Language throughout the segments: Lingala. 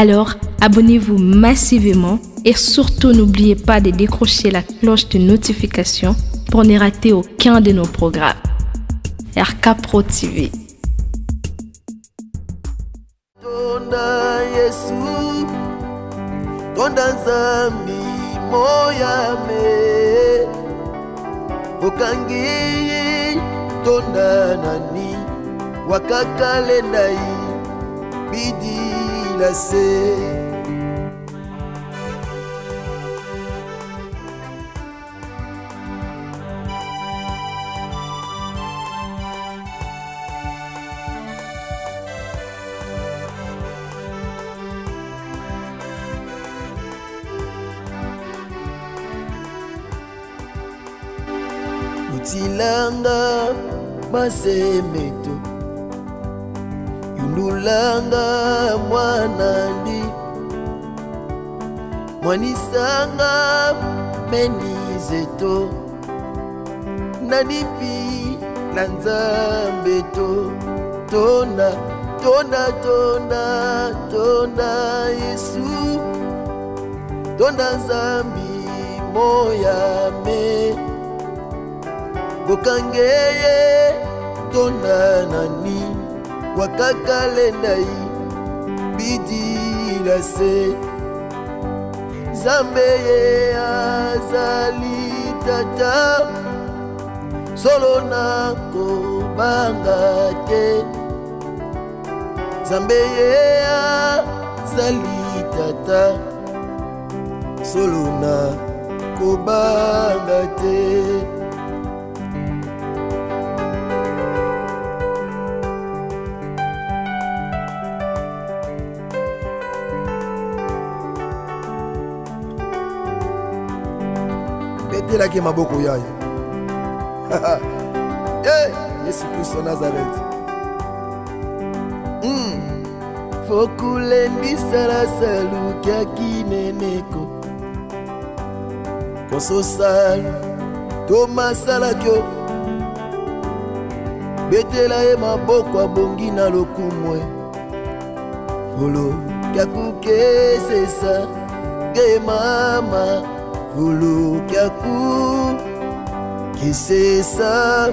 Alors, abonnez-vous massivement et surtout n'oubliez pas de décrocher la cloche de notification pour ne rater aucun de nos programmes. RK Pro TV. Tonda Yesu, tonda Nzambi moyame, okangi tonda nani, wakakalendai bidi la se. Utilanga masemeto, yundulanga mwanandi, mwanisanga menizeto, nanipi na Nzambeto. Tonda, tonda, tonda, tonda Yesu, tonda Nzambi moyame, bokangeye tonda nani, wakakalendai bidi la se. Nzambe azali tata, solo nako banga te. Nzambe azali tata, solo nako banga te. Betelaki maboko yayo. Hey, Yesu Kristo Nazareth. Fokulendi la salu kia kineneko, koso salu toma salakyo, betela e maboko abongi na lokumwe, folo kia kukesesa ge mama, folo kia kukesesa,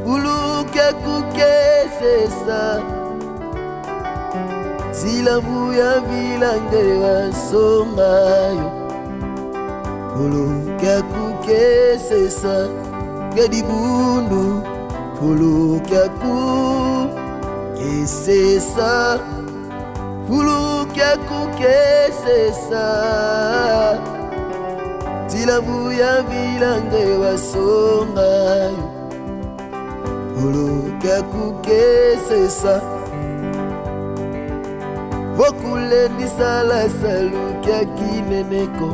folo kia kukesesa. Sila vuya vilange wasongayo, folo kia kukesesa gedibundu, folo kia kukesesa, folo kia kukesesa. Sila vuya vilange wasongayo, folo kia kukesesa. Vokulendi sala salu kia kineneko,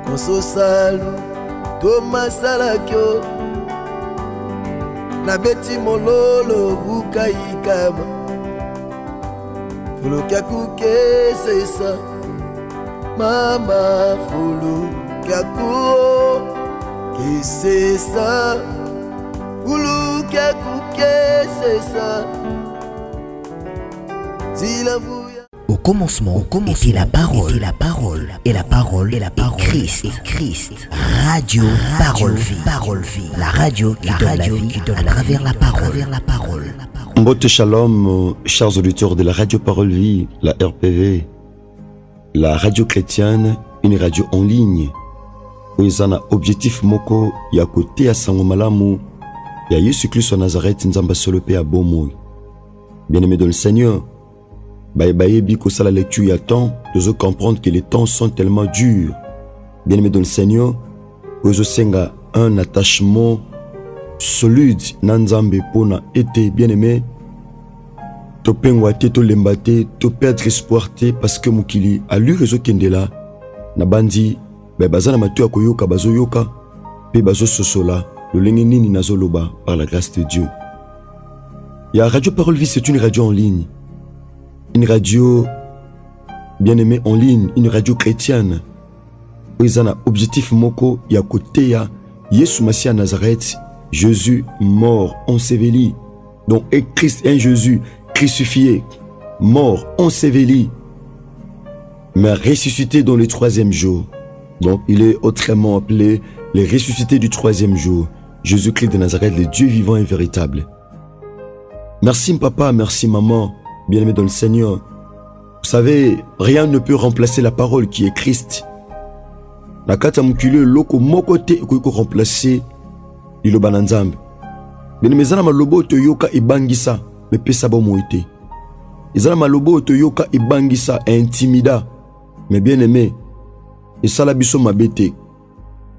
koso salu toma salakyo, na beti mololo bukaikama, folo kia kukesesa mama, folo kia kukesesa, folo kia kukesesa. Au commencement était la parole, et la parole est Christ. Radio Parole Vie, la radio qui donne la vie à travers la parole. Mbote Shalom, chers auditeurs de la radio Parole Vie, la RPV, la radio chrétienne, une radio en ligne. Oizana objectif moko ya kote ya sango malamu ya Yesu Christ wa Nazareth nzamba solope ya bomo. Bien-aimés dans le Seigneur, Baye kosa la lecture ya temps, de comprendre que les temps sont tellement durs. Bien-aimés dans le Seigneur, ozo senga un attachement solide nanzambe pona été bien-aimé. To pengwa te to lembate, to perdre espoir te parce que mukili a lu rezo kendela na bandi bazana matu akoyoka bazoyoka pe bazo sosola lolenge nini nazoloba par la grâce de Dieu. Ya Radio Parole Vie, c'est une radio en ligne. Une radio bien-aimée en ligne, une radio chrétienne. Ils ont un objectif moko ya côté ya Yesu Messia Nazareth, Jésus mort, enseveli. Donc et Christ, un Jésus crucifié. mort, enseveli, mais ressuscité dans le 3e jour. Donc, il est autrement appelé le ressuscité du 3e jour. Jésus-Christ de Nazareth, le Dieu vivant et véritable. Merci papa, merci maman, bien-aimé dans le Seigneur. Vous savez, rien ne peut remplacer la parole qui est Christ. Na kata mukile loko mokote iko remplacer liloba na Nzambe. Bien-aimé, zana malobo to yoka ibangisa me pesa bo moite. Zana malobo to yoka ibangisa intimida. Mais bien-aimé, et ça la biso mabete.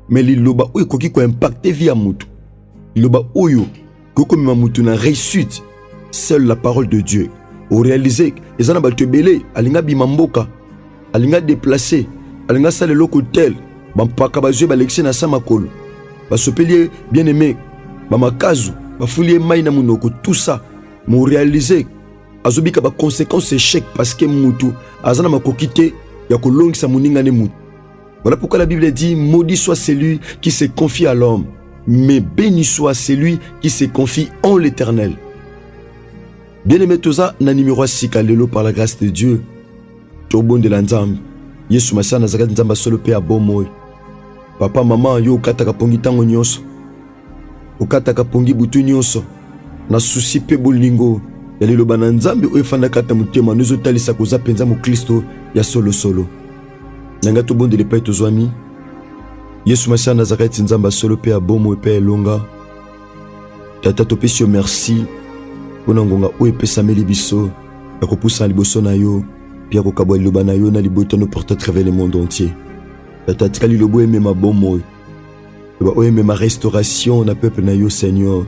Mais liloba oyo koki ko impacter via mutu. Liloba oyo koko mema mutu na réussite. Seule la parole de Dieu. Au réaliser, les gens ont belé, alinga bimamboka, alinga déplacé, alinga sale loko tel, bampaka bazue balexé na samakolo, basopelier bien aimé, bamakazu, bafoulier maïna munoko, tout ça, m'au réaliser, azobika ba conséquences échec parce que mutu, azana makokite, yako longi sa muninga ne mutu. Voilà pourquoi la Bible dit, maudit soit celui qui se confie à l'homme, mais béni soit celui qui se confie en l'Éternel. Bien-aimé Toza, na numéro 6 kalelo par la grâce de Dieu. Tobon de l'Anzam. Yesu Massa Nazareth Nzamba solo pe abomoy. Papa, maman, yo kataka pongi tango nyonso. Okataka pongi butu nyonso. Na souci pe bolingo. Yalelo bana Nzambe oyefanda kata mutema nozo talisa koza penza mu Kristo ya solo solo. Nanga tobon de lepai tozwami. Yesu Massa Nazareth Nzamba solo pe abomoy pe elonga. Tata topesio merci. Pona ngonga oyo epesameli biso ya kopusa liboso na yo pia kokabwa liloba na yo na libota no porte à travers le monde entier. Tata tikali lobo emema bomoi loba oyo emema restauration na peuple na yo Seigneur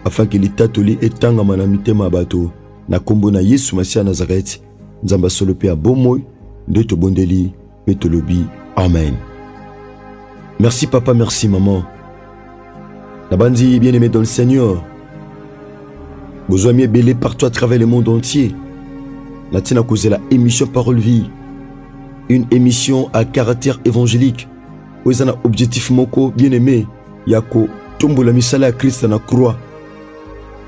afin que litatoli etangama na mitema bato na kombo na Yesu Masia Nazareth Nzamba solo pe bomoi nde tobondeli pe tolobi amen. Merci papa, merci maman. La bandi bien-aimé dans le Seigneur. Vous avez belé partout à travers le monde entier. La tienne a causé la émission Parole Vie. Une émission à caractère évangélique. Où ils ont un objectif moko bien aimé. Yako tombo la misala à Christ na croix.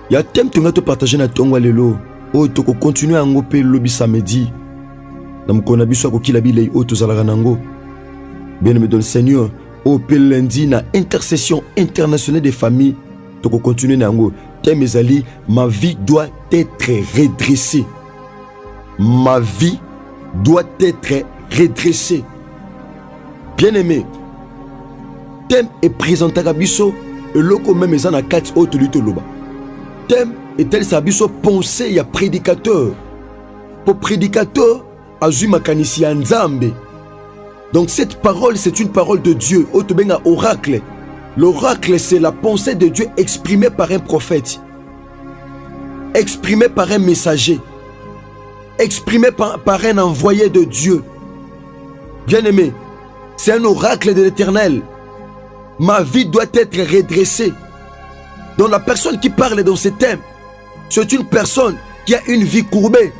Ya thème tu te partager na tongo lelo. Oh toko continuer à ngope lobby samedi. Na mkona biso ko kilabile o to zalaka nango. Bien aimé dans le Seigneur. Oh pel lundi na intercession internationale des familles. Toko continuer na ngo. Mes alliés, ma vie doit être redressée. Ma vie doit être redressée. Bien-aimé, thème est présenté à Bisso et loko même les en a 4 autres luttes loba. Thème est tel sa Bisso pensée il y a prédicateur. Pour prédicateur, azu makanisi Nzambe. Donc cette parole, c'est une parole de Dieu. Autre benga oracle. L'oracle, c'est la pensée de Dieu exprimée par un prophète, exprimée par un messager, exprimée par un envoyé de Dieu. Bien-aimé, c'est un oracle de l'Éternel. Ma vie doit être redressée. Donc la personne qui parle dans ce thème, c'est une personne qui a une vie courbée.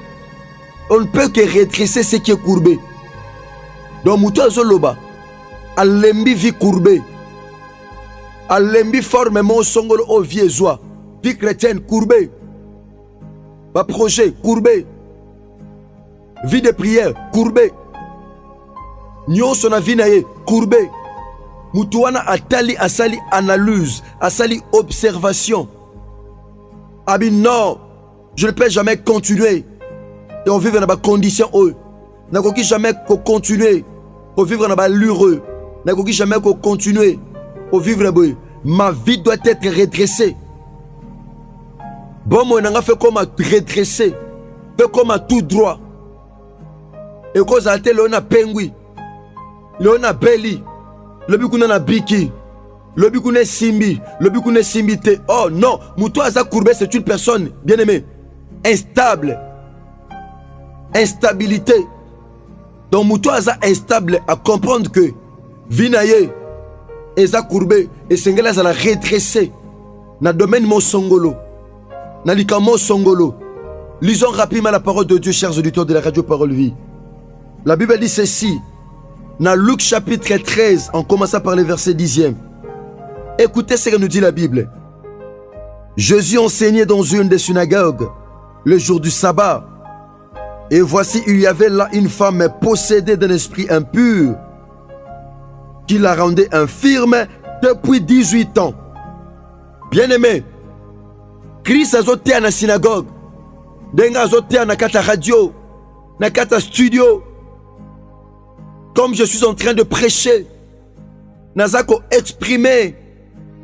On ne peut que redresser ce qui est courbé. Donc Mouta Zoloba, Alembi vie courbée. Alembi formement songolo au viezois. Vie chrétienne courbée. Ma projet courbé. Vie de prière courbé. Nyon son avis naye courbé. Mutuana atali asali analyse, asali observation. Abi non, je ne peux jamais continuer. Et on vivre dans des conditions heureuses. N'a jamais continuer. On vivre dans des l'heureux. N'a jamais continuer. Pour vivre ma vie doit être redressée. Bon, moi, on a fait comme à redresser, fait comme à tout droit. Et cause à tel, on a pengui, on a belly, le but qu'on a biki, le but qu'on est simbi, le but qu'on est simbité. Oh non, Moutou Aza Courbet, c'est une personne, bien aimée, instable, instabilité. Donc Moutou Aza instable à comprendre que Vinaye, Eza courbé et Sengela za la redresser na domaine mo songolo na likamo songolo. Lisons rapidement la parole de Dieu, chers auditeurs de la radio Parole Vie. La Bible dit ceci dans Luc chapitre 13 en commençant par le verset 10e. Écoutez ce que nous dit la Bible. Jésus enseignait dans une des synagogues le jour du sabbat Et voici, il y avait là une femme possédée d'un esprit impur qui la rendait infirme depuis 18 ans. Bien-aimé, Christ azotea na synagogue, denga azotea na kata radio, na kata studio. Comme je suis en train de prêcher, nazako exprimer,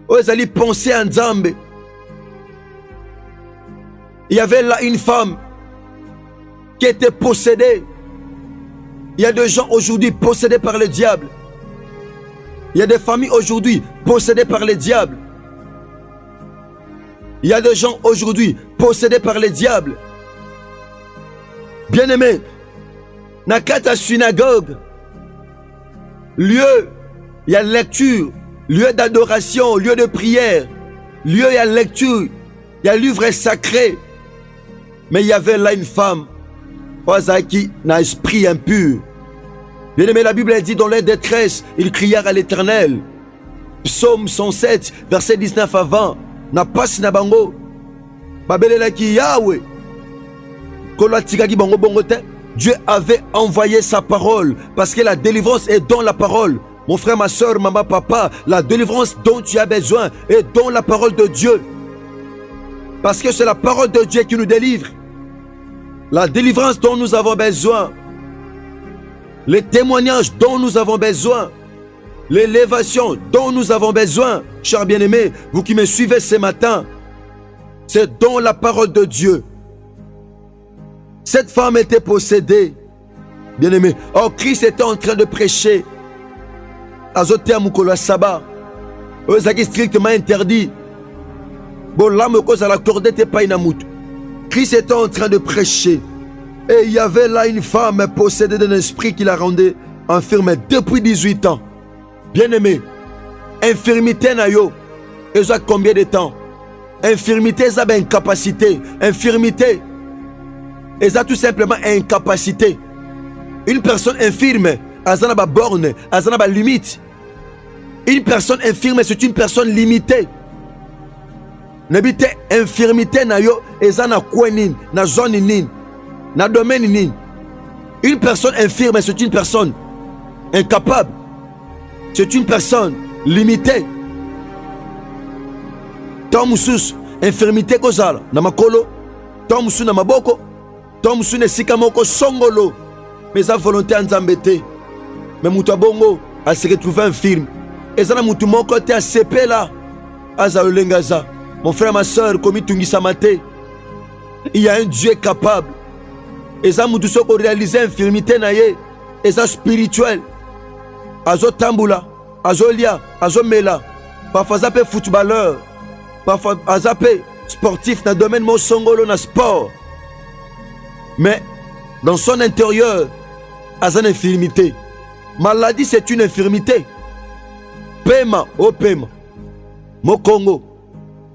vous allez penser en Nzambe. Il y avait là une femme qui était possédée. Il y a des gens aujourd'hui possédés par le diable. Il y a des familles aujourd'hui possédées par le diable. Il y a des gens aujourd'hui possédés par le diable. Bien-aimé, Nakata synagogue, lieu, il y a lecture, lieu d'adoration, lieu de prière, lieu, il y a lecture, il y a livre sacré. Mais il y avait là une femme qui n'a esprit impur. Bien-aimé, la Bible dit dans leur détresse, ils crièrent à l'Éternel. Psaume 107, verset 19 à 20. Na pas na bango. Babelela ki Yahweh. Dieu avait envoyé sa parole parce que la délivrance est dans la parole. Mon frère, ma soeur, maman, papa, la délivrance dont tu as besoin est dans la parole de Dieu. Parce que c'est la parole de Dieu qui nous délivre. La délivrance dont nous avons besoin, les témoignages dont nous avons besoin, l'élévation dont nous avons besoin, chers bien-aimés, vous qui me suivez ce matin, c'est dans la parole de Dieu. Cette femme était possédée, bien-aimés. Or, Christ était en train de prêcher. Azotea mukolo sabbat. Ozaki strictement interdit. Bon, là, me cause à l'accorder t'es pas inamout. Christ était en train de prêcher. Et il y avait là une femme possédée d'un esprit qui la rendait infirme depuis 18 ans. Bien-aimé, infirmité na yo, et ça combien de temps? Infirmité, ça ben incapacité. Infirmité, et ça tout simplement incapacité. Une personne infirme, elle a une borne, elle a une limite. Une personne infirme, c'est une personne limitée. N'habite infirmité na yo, et ça na quoi nin, na zone nin, na domaine nin. Une personne infirme, c'est une personne incapable. C'est une personne limitée. Tant moussous, infirmité kozala, na makolo, tant moussous na maboko, tant moussous ne sikamoko songolo. Mais sa volonté en zambete. Mais moutou bongo a se retrouvé infirme. Et ça na moutou mon côté a sepé là. Aza olengaza. Mon frère, ma soeur, comme il samate. Il y a un Dieu capable. Et ça moutou soko réaliser infirmité na ye. Et ça spirituel. Azo tambula, azo lia, azo mela. Parfois zape footballeur, parfois zape sportif dans le domaine mo songolo na sport. Mais dans son intérieur, azo une infirmité. Maladie c'est une infirmité. Pema, oh pema. Mo Congo,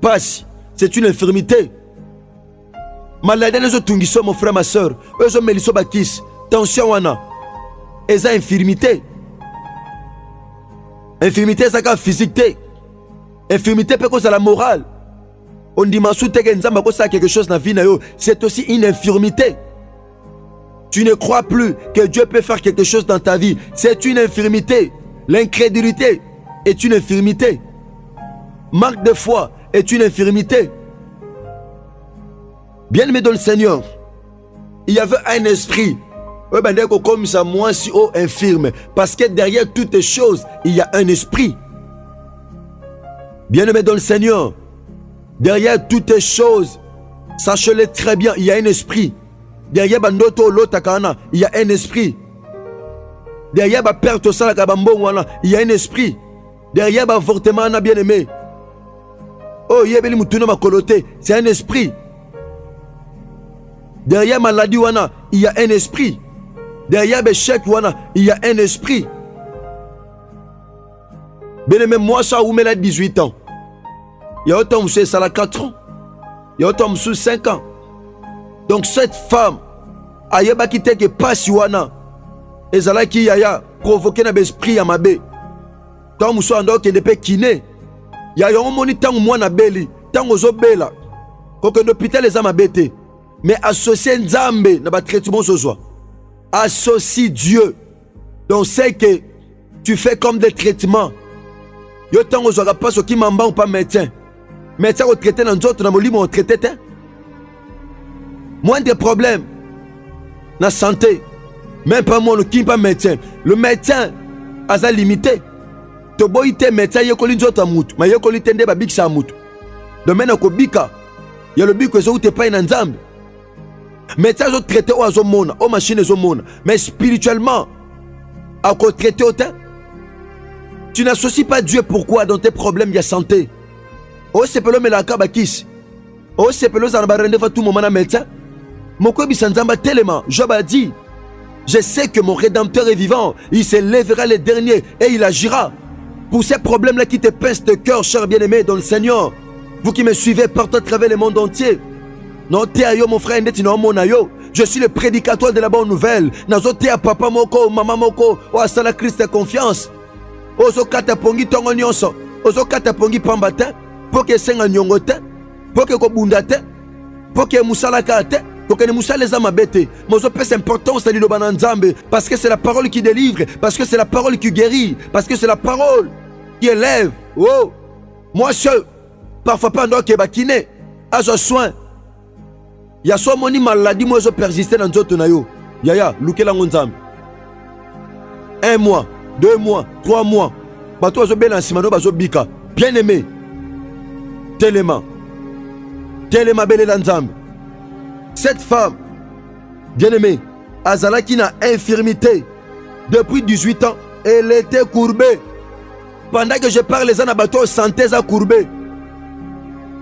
passe, c'est une infirmité. Maladie les autres tungiso mon frère, ma soeur. Eux ont meliso bakis. Tension wana. Eza infirmité. Infirmité, c'est la physique. Infirmité, c'est la morale. On dit que quelque chose dans la vie, c'est aussi une infirmité. Tu ne crois plus que Dieu peut faire quelque chose dans ta vie. C'est une infirmité. L'incrédulité est une infirmité. Manque de foi est une infirmité. Bien-aimé dans le Seigneur, il y avait un esprit. Comme ça, moi si haut infirme. Parce que derrière toutes les choses, il y a un esprit. Bien-aimé dans le Seigneur, derrière toutes les choses, sachez-le très bien, il y a un esprit. Derrière Bandoto Lotakana, il y a un esprit. Derrière Perto Salakabambon, il y a un esprit. Derrière Vortement, bien-aimé. Oh, Yebeli Moutouna Makolote, c'est un esprit. Derrière Maladie, il y a un esprit. Derrière Béchek, il y a un esprit. Bien-aimé, moi, ça, où me 18 ans. Il y a autant de ça, 4 ans. Il y a autant de 5 ans. Donc, cette femme, ayeba qui te que passe wana, et zala qui yaya provoqué na l'esprit à ma bé. Tant mousso ando qui ne peut kiné. Il y a un moni tant moi na beli, tant ozo bela. Quand l'hôpital les a ma bête. mais associer Nzambe na ba traitement sozwa. Associe Dieu. Donc c'est que tu fais comme des traitements. Yo tango zwa pas qui mamba ou pas médecin. Médecin au traiter dans d'autres na molimo au traiter. Moins de problèmes na santé. Même pas moi qui pas médecin. Le médecin a sa limité. To boite médecin yekoli nzoto mutu, ma yekoli tende ba bikisa mutu. Domaine ko bika. Ya le biko zo te pa na Nzambe. Médecin zo traiter o azo mona, o machine zo mona, mais spirituellement à quoi traiter autant. Tu n'associes pas Dieu pourquoi dans tes problèmes de santé. Oh c'est pelo melaka bakis. Oh c'est pelo za ba rende fa tout moment na médecin. Moko bisanzamba tellement, Job a dit, je sais que mon rédempteur est vivant, il se lèvera le dernier et il agira. Pour ces problèmes-là qui te pincent le cœur, cher bien-aimé dans le Seigneur, vous qui me suivez partout à travers le monde entier, non te ayo mon frère ndeti no mon ayo. Je suis le prédicateur de la bonne nouvelle. Nazo te a papa moko, maman moko, o asala Christ confiance. Ozo kata pongi tongo nyonso, ozo kata pongi pambata, poke senga nyongo te, poke ko bunda te, poke musala ka te. Donc les moussa les âmes bêtes. Mais c'est important c'est le banan Nzambe parce que c'est la parole qui délivre, parce que c'est la parole qui guérit, parce que c'est la parole qui élève. Oh, moi je parfois pas donc que bakine, à ce soin. Il y a soit moni maladie moi je persister dans d'autres nayo. Yaya, lukela Nzambe. 1 mois, 2 mois, 3 mois. Bato zo bela simano bazo bika. Bien aimé. Tellement belle Nzambe. Cette femme, bien-aimée, Azalaki n'a infirmité depuis 18 ans. Elle était courbée. Pendant que je parle, les anabatos santé à courbée.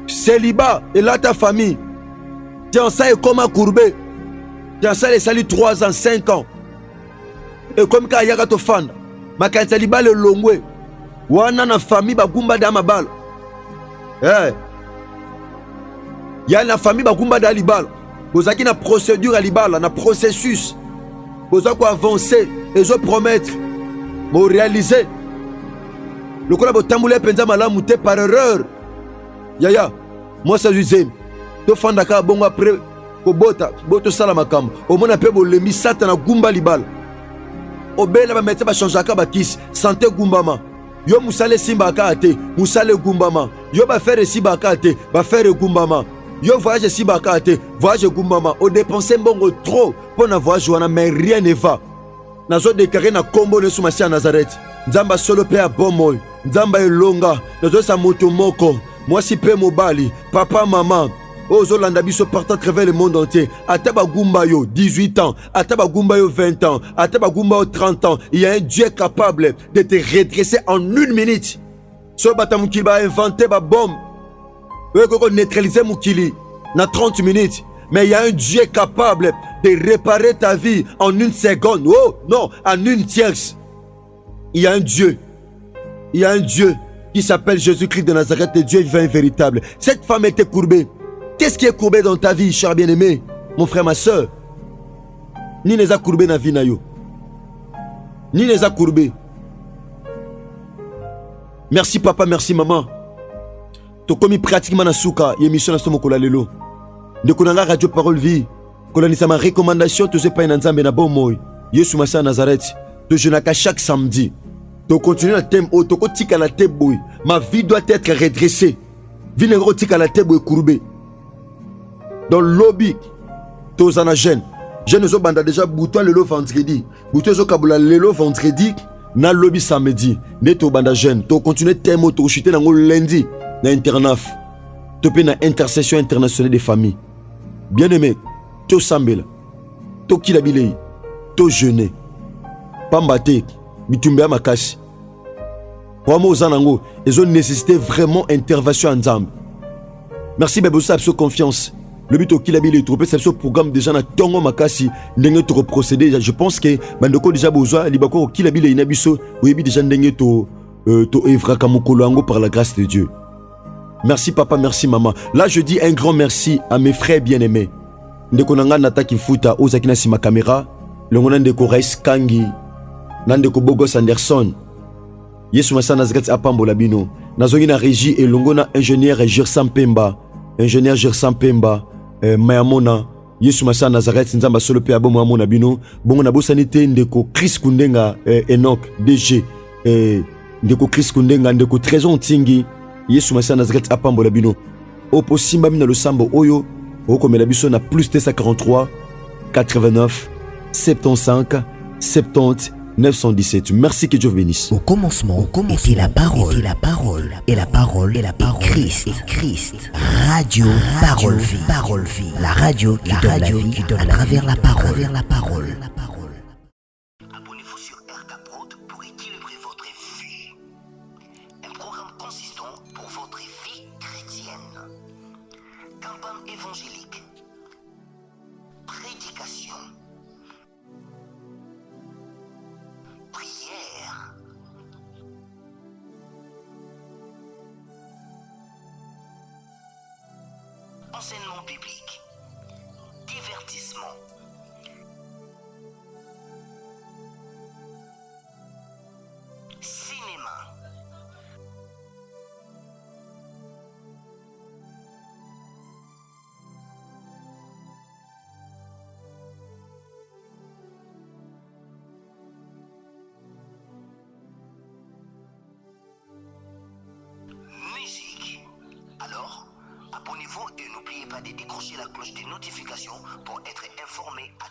Célibat, et là ta famille. Tiens, ça est comme à courbé. Tiens, ça est sali 3 ans, 5 ans. Et comme quand il y a un fan, ma cantaliba le longwe. Wana na famille bagumba da mabal. Eh. Il y a une famille bagumba da libal. Vous avez une procédure à l'ibala, un processus. Vous avez avancer et je promettre. Vous réaliser. Le coup là, vous tamboulez penza malamouté par erreur. Yaya, moi ça je sais. Tu fais d'accord bon après. Ko bota, boto salamakam. Au moins après vous le misata na gumba libala. Au bel ba mettre ba changer ka ba kiss. Santé gumbama. Yo musale simba ka ate, musale gumbama. Yo ba faire simba ka ate, ba faire gumbama. Yo voyage si bakate, voyage gumbama, o dépenser mbongo trop pour na voyage wana mais rien ne va. Nazo déclarer na kombo ne sumasi à Nazareth. Nzamba solo pe a bon moy, Nzamba elonga, nazo sa moto moko. Moi si pe mobali, papa maman. Ozo landa biso partout à travers le monde entier. Ataba gumba yo 18 ans, ataba gumba yo 20 ans, ataba gumba yo 30 ans. Il y a un Dieu capable de te redresser en 1 minute. So batamuki ba inventer ba bombe. Neutraliser Moukili dans 30 minutes. Mais il y a un Dieu capable de réparer ta vie en 1 seconde. Oh non, en 1 tierce. Il y a un Dieu. Il y a un Dieu qui s'appelle Jésus-Christ de Nazareth, le Dieu vivant et véritable. Cette femme était courbée. Qu'est-ce qui est courbé dans ta vie, cher bien-aimé, mon frère, ma soeur? Ni les a courbés dans la vie. Ni les a courbés. Merci papa, merci maman. To komi pratiquement na souka émission na somo kola lelo de konanga radio parole vie kolani sama recommandation to se pa na Nzambe na bon moy Yesu masa Nazareth to jenaka chaque samedi to continuer na thème o to ko tika la teboy ma vie doit être redressée vine ko tika la teboy courbé dans lobby to zana jeune zo banda déjà bouton lelo vendredi bouton zo kabula lelo vendredi na lobby samedi ne to banda jeune to continuer thème o to chuter na lundi na internaf, topé na intercession internationale des familles. Bien-aimé, to sambela, to kilabilei, to jeûner. Pambate, mitumbe makasi. Wamo ozanango, ils ont nécessité vraiment intervention en Nzambe. Merci bébé, ça a confiance. Le but au kilabilei, tropé, c'est ce programme déjà na tongo makasi, ndenge to procéder. Je pense que bandoko déjà besoin, libako kilabilei nabiso, oyebi déjà ndenge to evra kamukolo ango par la grâce de Dieu. Merci papa, merci maman. Là je dis un grand merci à mes frères bien-aimés. Ndeko nanga nata kifuta ozakina si ma caméra, longona ndeko Rais Kangi, nandeko Bogos Anderson. Yesu masa Nazareth apambola bino. Nazongi na régie et longona ingénieur Gersan Pemba, Mayamona, Yesu Masa Nazareth nzamba solo pe abomo amona bino bongo na bosani te ndeko Chris Kundenga Enoch DG ndeko Chris Kundenga ndeko Trésor Ntingi Yesu Masa Nazareth apambola bino opo simba mina losambo oyo okomela biso na plus 243 89 75 70 917. Merci, que Dieu vous bénisse. Au commencement était la parole, et la parole est Christ. Radio Parole Vie, la radio qui donne la vie à travers la parole. Abonnez-vous sur RK Prod pour équilibrer votre vie. Un programme consistant pour votre vie chrétienne. Campagne évangélique. Prédication. Prière. Enseignement biblique. Divertissement. Cinéma. Musique. Alors, abonnez-vous et n'oubliez pas de décrocher la cloche des notifications pour être informé à